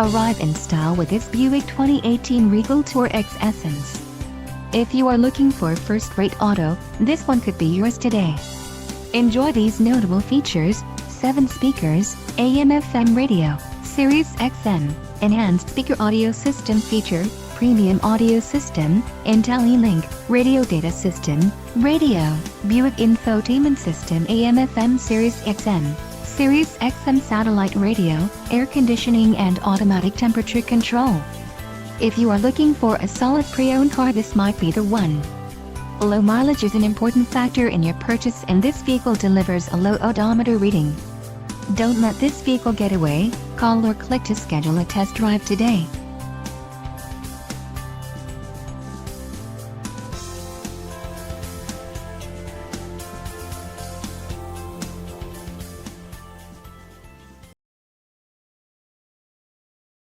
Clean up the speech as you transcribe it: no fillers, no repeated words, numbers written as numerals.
Arrive in style with this Buick 2018 Regal TourX Essence. If you are looking for a first-rate auto, this one could be yours today. Enjoy these notable features: 7 speakers, AM/FM radio, Sirius XM, enhanced speaker audio system feature, premium audio system, IntelliLink, radio data system, radio, Buick infotainment system, AM/FM, Sirius XM satellite radio, air conditioning and automatic temperature control. If you are looking for a solid pre-owned car, this might be the one. Low mileage is an important factor in your purchase, and this vehicle delivers a low odometer reading. Don't let this vehicle get away. Call or click to schedule a test drive today.